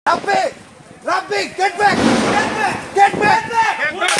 Rafi! Rafi, get back! Get back! Get back! Get back!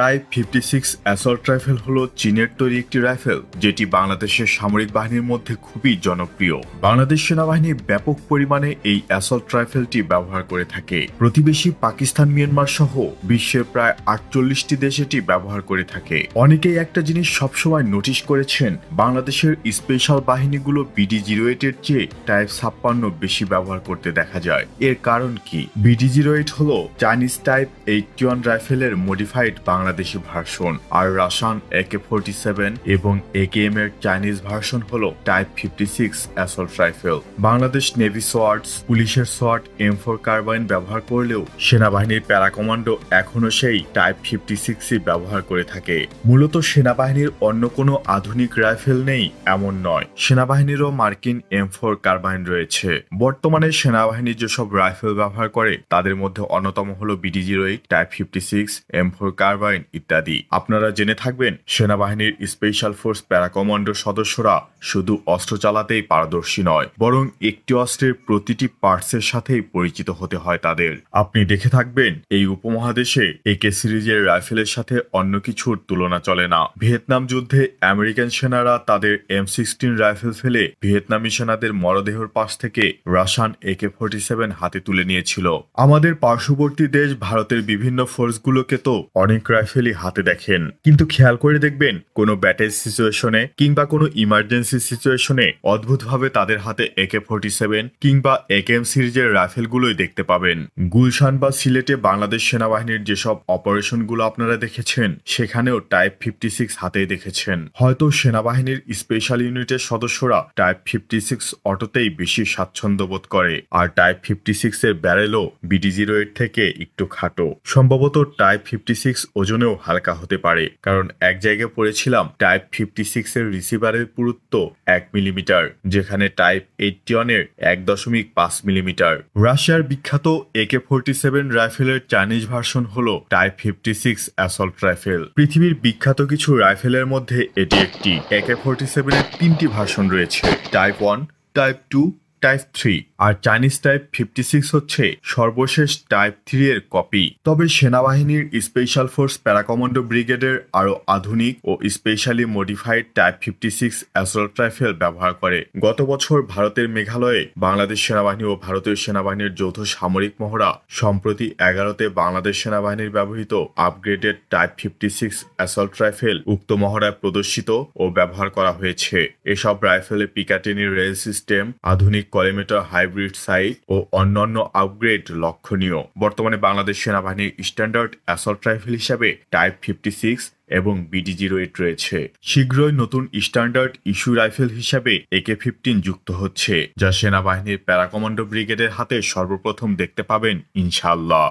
Type 56 assault rifle হলো চীনের তৈরি একটি rifle যেটি বাংলাদেশের সামরিক বাহিনীর মধ্যে খুবই জনপ্রিয়। বাংলাদেশ সেনাবাহিনী ব্যাপক পরিমাণে এই অ্যাসল্ট রাইফেলটি ব্যবহার করে থাকে। প্রতিবেশী পাকিস্তান, মিয়ানমার সহ বিশ্বের প্রায় 48টি দেশ এটি ব্যবহার করে থাকে। অনেকেই একটা জিনিস সবসময় নোটিশ করেছেন, বাংলাদেশের স্পেশাল বাহিনীগুলো BD-08 এর চেয়ে টাইপ 56 বেশি ব্যবহার করতে দেখা যায়। এর কারণ কি? BD-08 হলো চাইনিজ টাইপ 81 রাইফেলের মডিফাইড বাংলাদেশি ভার্সন, আর রাশিয়ান AK-47 এবং AKM এর চাইনিজ ভার্সন হলো type 56 assault rifle. Bangladesh navy সোয়ার্ডস, পুলিশের সোয়ার্ড M4 কার্বাইন ব্যবহার করলেও সেনাবাহিনীর প্যারা কমান্ডো এখনো সেই টাইপ 56ই ব্যবহার করে থাকে। মূলত সেনাবাহিনীর অন্য কোনো আধুনিক রাইফেল নেই এমন নয়, সেনাবাহিনীরও মার্কিন M4 কার্বাইন রয়েছে। বর্তমানে সেনাবাহিনী যেসব রাইফেল ব্যবহার করে তাদের মধ্যে অন্যতম হলো BD-08, টাইপ 56, M4 কার্বাইন ইত্যাদি। আপনারা জেনে থাকবেন, সেনাবাহিনীর স্পেশাল ফোর্স প্যারা কমান্ডোর সদস্যরা শুধু অস্ত্র চালাতেই পারদর্শী নয়, বরং একটি অস্ত্রের প্রতিটি পার্টসের সাথেই পরিচিত হতে হয় তাদের। আপনি দেখে থাকবেন, এই উপমহাদেশে AK সিরিজের রাইফেলের সাথে অন্য কিছুর তুলনা চলে না। ভিয়েতনাম যুদ্ধে আমেরিকান সেনারা তাদের M16 রাইফেল ফেলে ভিয়েতনামি সেনাদের মরদেহের পাশ থেকে রাশিয়ান AK-47 হাতে তুলে নিয়েছিল। আমাদের পার্শ্ববর্তী দেশ ভারতের বিভিন্ন ফোর্সগুলোকে তো অনেক রাইফেলই হাতে দেখেন, কিন্তু খেয়াল করে দেখবেন কোনো ব্যাটেল সিচুয়েশনে কিংবা কোনো ইমার্জেন্সি সিচুয়েশনে অদ্ভুতভাবে তাদের হাতে AK-47 কিংবা AKM সিরিজের রাইফেলগুলোই দেখতে পাবেন। গুলশান বা সিলেটে বাংলাদেশ সেনাবাহিনীর যেসব অপারেশনগুলো আপনারা দেখেছেন, সেখানেও টাইপ 56 হাতেই দেখেছেন। হয়তো সেনাবাহিনীর স্পেশাল ইউনিটের সদস্যরা টাইপ 56 অটোতেই বেশি স্বাচ্ছন্দ্য বোধ করে, আর টাইপ 56 এর ব্যারেলও BD-08 থেকে একটু খাটো। সম্ভবত টাইপ 56 ওজনেও হালকা হতে পারে, কারণ এক জায়গায় পড়েছিলাম টাইপ 56 এর রিসিভারের পুরুত্ব 1 মিলিমিটার, যেখানে টাইপ 81 এর 1.5 মিলিমিটার। রাশিয়ার বিখ্যাত AK-47 রাইফেলের চাইনিজ ভার্সন হলো টাইপ 56 অ্যাসল্ট রাইফেল। পৃথিবীর বিখ্যাত কিছু রাইফেলের মধ্যে এটি একটি। AK-47 এর 3টি ভার্সন রয়েছে, টাইপ 1, টাইপ 2, টাইপ 3, আর চাইনিজ টাইপ 56 হচ্ছে সর্বশেষ টাইপ 3 এর কপি। তবে সেনাবাহিনীর স্পেশাল ফোর্স প্যারাকমান্ডো ব্রিগেডের আরো আধুনিক ও specially modified type 56 assault rifle ব্যবহার করে। গত বছর ভারতের মেঘালয়ে বাংলাদেশ সেনাবাহিনী ও ভারতীয় সেনাবাহিনীর যৌথ সামরিক মহড়া, সম্প্রতি 11তে বাংলাদেশ সেনাবাহিনীর ব্যবহৃত আপগ্রেডেড টাইপ 56 অ্যাসল্ট রাইফেল উক্ত মহড়ায় প্রদর্শিত ও ব্যবহার করা হয়েছে। এসব রাইফেলে পিকাটিনি রেল সিস্টেম, আধুনিক কলিমেটার হাইব্রিড সাইট ও অন্যান্য আপগ্রেড লক্ষণীয়। বর্তমানে বাংলাদেশ সেনাবাহিনীর স্ট্যান্ডার্ড অ্যাসল্ট রাইফেল হিসাবে টাইপ 56 এবং BD-08 রয়েছে। শীঘ্রই নতুন স্ট্যান্ডার্ড ইস্যু রাইফেল হিসাবে AK-15 যুক্ত হচ্ছে, যা সেনাবাহিনীর প্যারাকমান্ডো ব্রিগেডের হাতে সর্বপ্রথম দেখতে পাবেন ইনশাআল্লাহ।